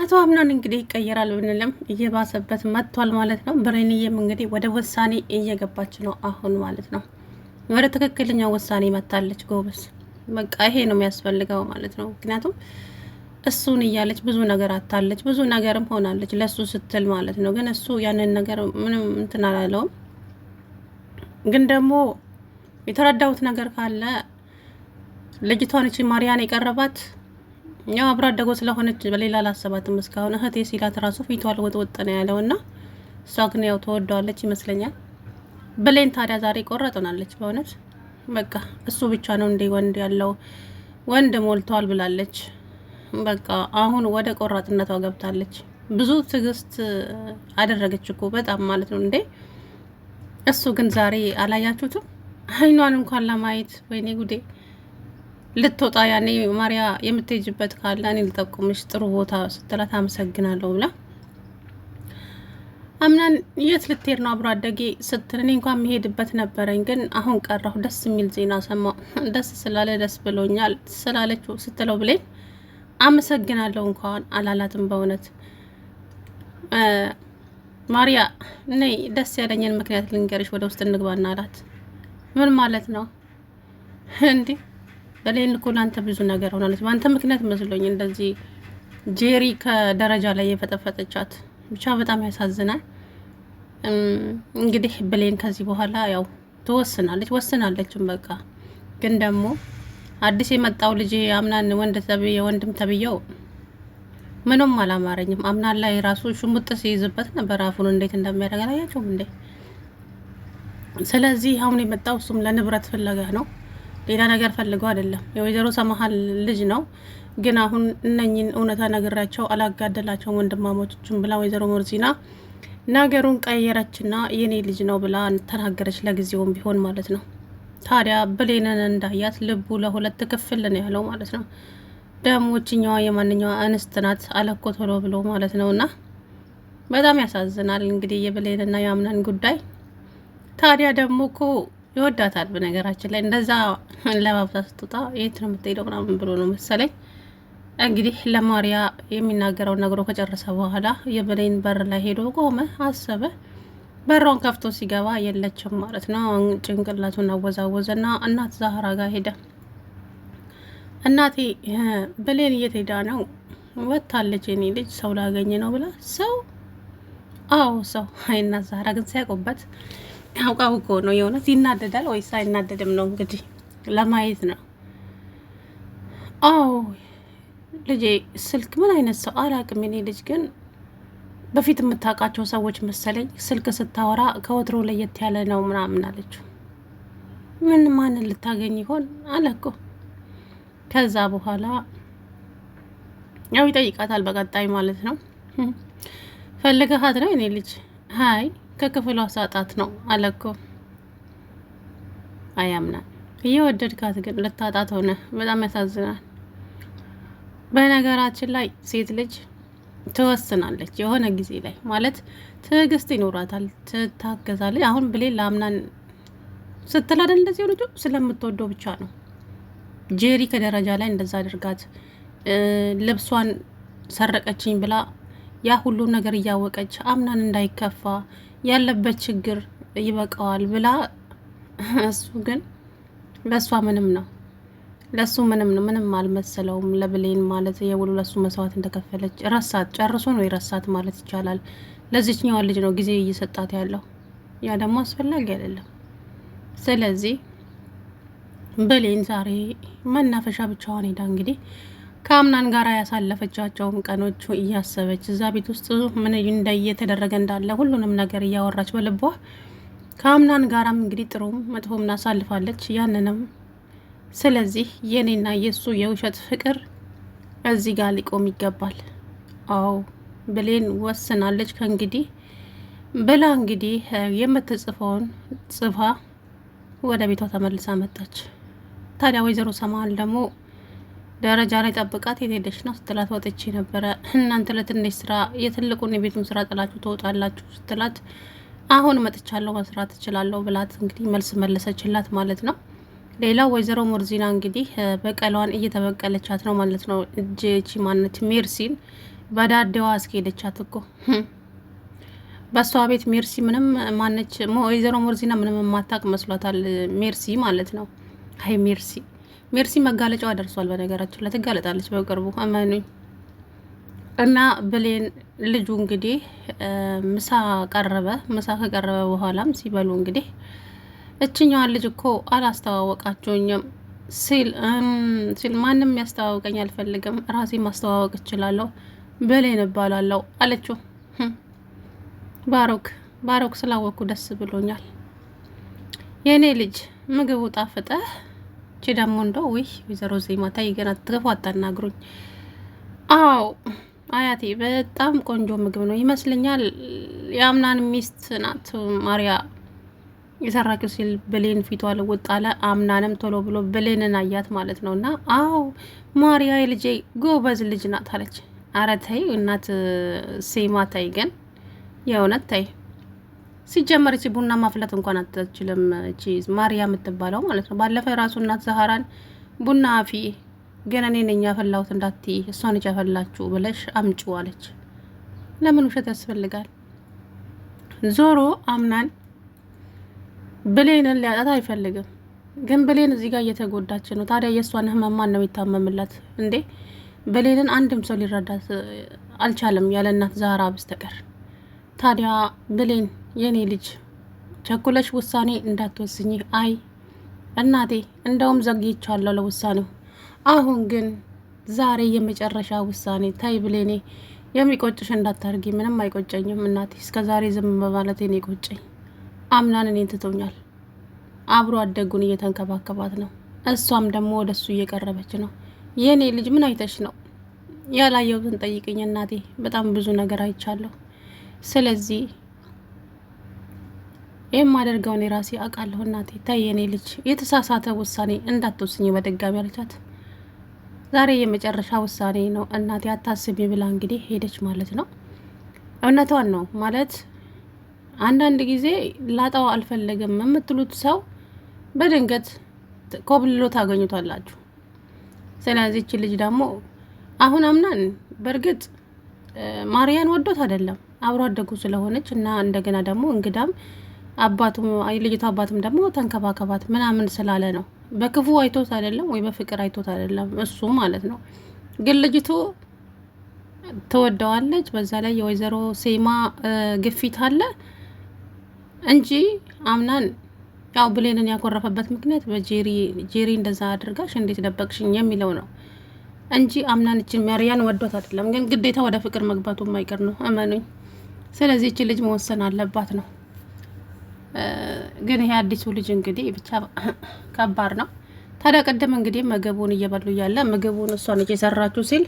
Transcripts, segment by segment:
አቶ አምናን እንግዲህ ይቀየራል ብንልም እየባሰበት መጥቷል ማለት ነው። ብሬንዬም እንግዲህ ወደ ውሳኔ እየገባች ነው አሁን ማለት ነው። ወደ ትክክለኛው ውሳኔ መታለች። ጎበዝ፣ በቃ ይሄ ነው የሚያስፈልገው ማለት ነው። ምክንያቱም እሱን እያለች ብዙ ነገር አታለች፣ ብዙ ነገርም ሆናለች ለሱ ስትል ማለት ነው። ግን እሱ ያንን ነገር ምንም እንትን አላለውም። ግን ደግሞ የተረዳሁት ነገር ካለ ልጅቷን እቺ ማርያን የቀረባት ያው አብራ አደጎ ስለሆነች በሌላ አላሰባትም እስካሁን። እህቴ ሲላት ራሱ ፊቷ ልወጥወጥ ነው ያለው እና እሷ ግን ያው ተወደዋለች ይመስለኛል። ብሌን ታዲያ ዛሬ ቆረጥናለች በእውነት በቃ እሱ ብቻ ነው እንዴ ወንድ ያለው ወንድ ሞልቷል ብላለች። በቃ አሁን ወደ ቆራጥነቷ ገብታለች። ብዙ ትዕግስት አደረገች እኮ በጣም ማለት ነው እንዴ። እሱ ግን ዛሬ አላያችሁትም? አይኗን እንኳን ለማየት ወይኔ ጉዴ። ልትወጣ ያኔ ማርያ የምትሄጅበት ካለ እኔ ልጠቁምሽ ጥሩ ቦታ ስትላት አመሰግናለሁ ብላ አምናን የት ልትሄድ ነው አብሮ አደጌ ስትል እኔ እንኳን የሚሄድበት ነበረኝ ግን አሁን ቀረሁ። ደስ የሚል ዜና ሰማሁ። ደስ ስላለ ደስ ብሎኛል ስላለችው ስትለው ብሌን አመሰግናለሁ እንኳን አላላትም። በእውነት ማርያ ነይ ደስ ያለኝን ምክንያት ልንገርሽ፣ ወደ ውስጥ እንግባና አላት። ምን ማለት ነው እንዴ? ብሌን እኮ ላንተ ብዙ ነገር ሆናለች። በአንተ ምክንያት መስሎኝ እንደዚህ ጄሪ ከደረጃ ላይ የፈጠፈጠቻት። ብቻ በጣም ያሳዝናል። እንግዲህ ብሌን ከዚህ በኋላ ያው ትወስናለች፣ ወስናለችም በቃ። ግን ደግሞ አዲስ የመጣው ልጅ አምናን ወንድም ተብየው ምንም አላማረኝም። አምናን ላይ ራሱ ሽሙጥ ሲይዝበት ነበር አፉን እንዴት እንደሚያደርግ አላያችሁም እንዴ? ስለዚህ አሁን የመጣው እሱም ለንብረት ፍለጋ ነው፣ ሌላ ነገር ፈልገው አይደለም። የወይዘሮ ሰማሃል ልጅ ነው። ግን አሁን እነኝን እውነታ ነግራቸው አላጋደላቸውም ወንድማሞችን ብላ ወይዘሮ ሞርዚና ነገሩን ቀየረችና የኔ ልጅ ነው ብላ ተናገረች። ለጊዜውም ቢሆን ማለት ነው። ታዲያ ብሌንን እንዳያት ልቡ ለሁለት ክፍል ነው ያለው ማለት ነው። ደግሞ እችኛዋ የማንኛዋ እንስት ናት አለኮ ቶሎ ብሎ ማለት ነው። እና በጣም ያሳዝናል እንግዲህ የብሌንና የአምናን ጉዳይ። ታዲያ ደግሞ እኮ ይወዳታል በነገራችን ላይ። እንደዛ ለባብሳ ስትወጣ የት ነው የምትሄደው ምናምን ብሎ ነው መሰለኝ እንግዲህ ለማርያ የሚናገረው ነግሮ ከጨረሰ በኋላ የብሌን በር ላይ ሄዶ ቆመ፣ አሰበ። በሯን ከፍቶ ሲገባ የለችም ማለት ነው። ጭንቅላቱን አወዛወዘና እናት ዛህራ ጋር ሄደ። እናቴ ብሌን እየተሄዳ ነው? ወጥታለች የኔ ልጅ ሰው ላገኘ ነው ብላ። ሰው? አዎ ሰው። አይ እናት ዛህራ ግን ሲያውቁበት ያውቃው እኮ ነው። የእውነት ይናደዳል ወይስ አይናደድም ነው እንግዲህ ለማየት ነው። አዎ ልጄ ስልክ ምን አይነት ሰው አላቅም። የኔ ልጅ ግን በፊት የምታውቃቸው ሰዎች መሰለኝ ስልክ ስታወራ ከወትሮ ለየት ያለ ነው ምናምን አለችው። ምን ማንን ልታገኝ ይሆን አለ እኮ። ከዛ በኋላ ያው ይጠይቃታል በቀጣይ ማለት ነው። ፈልገሃት ነው የኔ ልጅ? ሀይ ከክፍሏ ሳጣት ነው አለ እኮ። አያምናል። እየወደድካት ግን ልታጣት ሆነ። በጣም ያሳዝናል። በነገራችን ላይ ሴት ልጅ ትወስናለች የሆነ ጊዜ ላይ ማለት ትዕግስት ይኖራታል፣ ትታገዛለች። አሁን ብሌን ለአምናን ስትል አይደል እንደዚህ ሆነች፣ ስለምትወደው ብቻ ነው። ጄሪ ከደረጃ ላይ እንደዛ አድርጋት ልብሷን ሰረቀችኝ ብላ ያ ሁሉ ነገር እያወቀች አምናን እንዳይከፋ ያለበት ችግር ይበቃዋል ብላ እሱ ግን ለእሷ ምንም ነው፣ ለሱ ምንም ነው፣ ምንም አልመሰለውም። ለብሌን ማለት የውሉ ለሱ መስዋዕት እንደከፈለች ረሳት። ጨርሶ ነው የረሳት ማለት ይቻላል። ለዚህኛዋ ልጅ ነው ጊዜ እየሰጣት ያለው። ያ ደግሞ አስፈላጊ አይደለም። ስለዚህ ብሌን ዛሬ መናፈሻ ብቻዋን ሄዳ እንግዲህ ከአምናን ጋር ያሳለፈቻቸውን ቀኖች እያሰበች እዛ ቤት ውስጥ ምን እንደየተደረገ እንዳለ ሁሉንም ነገር እያወራች በልቧ ከአምናን ጋራም እንግዲህ ጥሩም መጥፎም እናሳልፋለች ያንንም። ስለዚህ የኔና የሱ የውሸት ፍቅር እዚህ ጋር ሊቆም ይገባል። አዎ ብሌን ወስናለች ከእንግዲህ ብላ እንግዲህ የምትጽፈውን ጽፋ ወደ ቤቷ ተመልሳ መጣች። ታዲያ ወይዘሮ ሰማል ደግሞ ደረጃ ላይ ጠብቃት የሄደች ነው ስትላት ወጥቼ ነበረ። እናንተ ለትንሽ ስራ የትልቁን የቤቱን ስራ ጥላችሁ ትወጣላችሁ ስትላት አሁን መጥቻለሁ መስራት እችላለሁ ብላት እንግዲህ መልስ መለሰችላት ማለት ነው። ሌላው ወይዘሮ ሞርዚና እንግዲህ በቀሏን እየተበቀለቻት ነው ማለት ነው። እቺ ማነት ሜርሲን በዳዴዋ አስኬደቻት እኮ በሷ ቤት ሜርሲ ምንም ማነች ወይዘሮ ሞርዚና ምንም የማታውቅ መስሏታል። ሜርሲ ማለት ነው። አይ ሜርሲ መጋለጫዋ ደርሷል። በነገራችን ላይ ትጋለጣለች በቅርቡ እመኑኝ። እና ብሌን ልጁ እንግዲህ ምሳ ቀረበ። ምሳ ከቀረበ በኋላም ሲበሉ እንግዲህ እችኛዋን ልጅ እኮ አላስተዋወቃቸውኝም ሲል ማንም ያስተዋወቀኝ አልፈልግም፣ ራሴ ማስተዋወቅ እችላለሁ፣ ብሌን እባላለሁ አለችው። ባሮክ ስላወቅኩ ደስ ብሎኛል የእኔ ልጅ፣ ምግቡ ጣፍጠ ቺ ደግሞ እንደው ወይዘሮ ዜማ ታይ ገና ትገፉ አታናግሩኝ። አዎ አያቴ በጣም ቆንጆ ምግብ ነው ይመስለኛል። የአምናን ሚስት ናት ማሪያ የሰራችው ሲል ብሌን ፊቷ ልውጥ አለ። አምናንም ቶሎ ብሎ ብሌንን አያት ማለት ነው። እና አዎ ማሪያ የልጄ ጎበዝ ልጅ ናት አለች። አረ ተይ እናት ሴማ ታይ፣ ግን የእውነት ታይ። ሲጀመር እቺ ቡና ማፍላት እንኳን አትችልም እቺ ማሪያ የምትባለው ማለት ነው። ባለፈ ራሱ እናት ዛሃራን ቡና አፊ ግን እኔ ነኝ ያፈላሁት እንዳትዪ እሷ ነች ያፈላችሁ ብለሽ አምጪው አለች። ለምን ውሸት ያስፈልጋል? ዞሮ አምናን ብሌንን ሊያጣት አይፈልግም። ግን ብሌን እዚህ ጋር እየተጎዳች ነው። ታዲያ የእሷን ህመም ማን ነው የሚታመምላት እንዴ? ብሌንን አንድም ሰው ሊረዳት አልቻለም ያለ እናት ዛሃራ በስተቀር። ታዲያ ብሌን የኔ ልጅ ቸኩለሽ ውሳኔ እንዳትወስኝ። አይ እናቴ እንደውም ዘግይቻለሁ ለውሳኔው። አሁን ግን ዛሬ የመጨረሻ ውሳኔ። ታይ ብሌኔ የሚቆጭሽ እንዳታርጊ። ምንም አይቆጨኝም እናቴ፣ እስከ ዛሬ ዝም በማለቴ ነው የቆጨኝ። አምናን እኔን ትቶኛል። አብሮ አደጉን እየተንከባከባት ነው። እሷም ደግሞ ወደሱ እየቀረበች ነው። የኔ ልጅ ምን አይተሽ ነው? ያላየሁትን ጠይቅኝ እናቴ። በጣም ብዙ ነገር አይቻለሁ። ስለዚህ የማደርገውን የራሴ አውቃለሁ እናቴ። ታይ የኔ ልጅ የተሳሳተ ውሳኔ እንዳትወስኝ በድጋሚ አለቻት። ዛሬ የመጨረሻ ውሳኔ ነው እናቴ አታስቢ ብላ እንግዲህ ሄደች ማለት ነው። እውነቷን ነው ማለት አንዳንድ ጊዜ ላጣው አልፈለግም የምትሉት ሰው በድንገት ኮብልሎ ታገኙታላችሁ። ስለዚህ እቺ ልጅ ደግሞ አሁን አምናን በእርግጥ ማርያን ወዶት አይደለም አብሮ አደጉ ስለሆነች እና እንደገና ደግሞ እንግዳም አባቱም ልጅቷ አባትም ደግሞ ተንከባከባት ምናምን ስላለ ነው። በክፉ አይቶት አይደለም ወይ በፍቅር አይቶት አይደለም እሱ ማለት ነው። ግን ልጅቱ ትወደዋለች። በዛ ላይ የወይዘሮ ሴማ ግፊት አለ እንጂ አምናን ያው ብሌንን ያኮረፈበት ምክንያት በጄሪ እንደዛ አድርጋሽ እንዴት ደበቅሽኝ የሚለው ነው እንጂ አምናን እቺ ማርያን ወዶት አይደለም። ግን ግዴታ ወደ ፍቅር መግባቱ የማይቀር ነው እመኑኝ። ስለዚህ እቺ ልጅ መወሰን አለባት ነው። ግን ይሄ አዲሱ ልጅ እንግዲህ ብቻ ከባድ ነው። ታዲያ ቀደም እንግዲህ ምግቡን እየበሉ እያለ ምግቡን እሷ ነች የሰራችው ሲል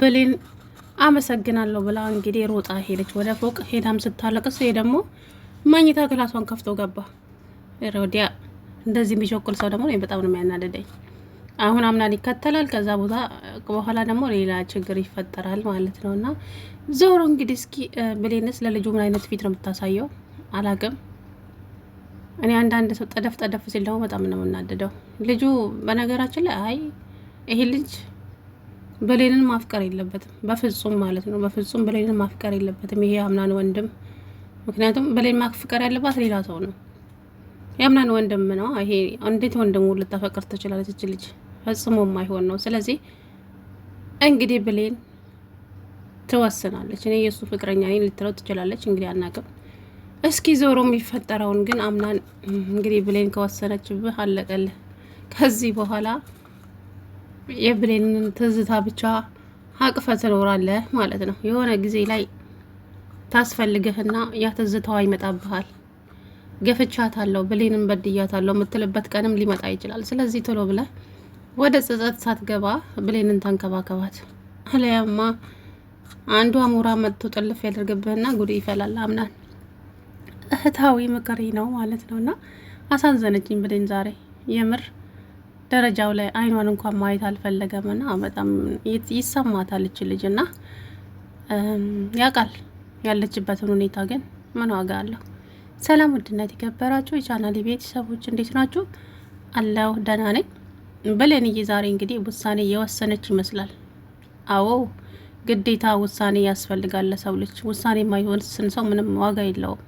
ብሌን አመሰግናለሁ ብላ እንግዲህ ሮጣ ሄደች ወደ ፎቅ። ሄዳም ስታለቅስ ይሄ ደግሞ መኝታ ክላሷን ከፍቶ ገባ። ሮዲያ እንደዚህ የሚሾክል ሰው ደግሞ በጣም ነው የሚያናደደኝ። አሁን አምናን ይከተላል። ከዛ ቦታ በኋላ ደግሞ ሌላ ችግር ይፈጠራል ማለት ነው። እና ዞሮ እንግዲህ እስኪ ብሌንስ ለልጁ ምን አይነት ፊት ነው የምታሳየው አላቅም። እኔ አንዳንድ ሰው ጠደፍ ሲል ደግሞ በጣም ነው የምናደደው። ልጁ በነገራችን ላይ አይ ይሄ ልጅ ብሌንን ማፍቀር የለበትም በፍጹም ማለት ነው። በፍጹም ብሌንን ማፍቀር የለበትም ይሄ አምናን ወንድም። ምክንያቱም ብሌን ማፍቀር ያለባት ሌላ ሰው ነው። የአምናን ወንድም ነው ይሄ። እንዴት ወንድሙ ልታፈቅር ትችላለች እች ልጅ? ፈጽሞ የማይሆን ነው። ስለዚህ እንግዲህ ብሌን ትወስናለች። እኔ የእሱ ፍቅረኛ ነኝ ልትለው ትችላለች። እንግዲህ አናቅም። እስኪ ዞሮ የሚፈጠረውን ግን አምናን እንግዲህ ብሌን ከወሰነችብህ አለቀልህ። ከዚህ በኋላ የብሌንን ትዝታ ብቻ አቅፈ ትኖራለህ ማለት ነው። የሆነ ጊዜ ላይ ታስፈልግህና ያ ትዝታዋ ይመጣብሃል። ገፍቻታለሁ፣ ብሌንን በድያታለሁ የምትልበት ቀንም ሊመጣ ይችላል። ስለዚህ ቶሎ ብለህ ወደ ጸጸት ሳትገባ ብሌንን ተንከባከባት። አለያማ አንዱ አሞራ መጥቶ ጥልፍ ያደርግብህና ጉድ ይፈላል። አምናን እህታዊ ምክሪ ነው ማለት ነውና አሳዘነችኝ ብሌን ዛሬ የምር ደረጃው ላይ አይኗን እንኳን ማየት አልፈለገምና በጣም ይሰማታል እች ልጅና ያውቃል ያለችበትን ሁኔታ። ግን ምን ዋጋ አለው? ሰላም ውድና የተከበራችሁ የቻናሌ ቤተሰቦች እንዴት ናችሁ? አለሁ ደህና ነኝ። ብሌንዬ ዛሬ እንግዲህ ውሳኔ የወሰነች ይመስላል። አዎ ግዴታ ውሳኔ ያስፈልጋል ለሰው ልጅ። ውሳኔ የማይወስን ሰው ምንም ዋጋ የለውም።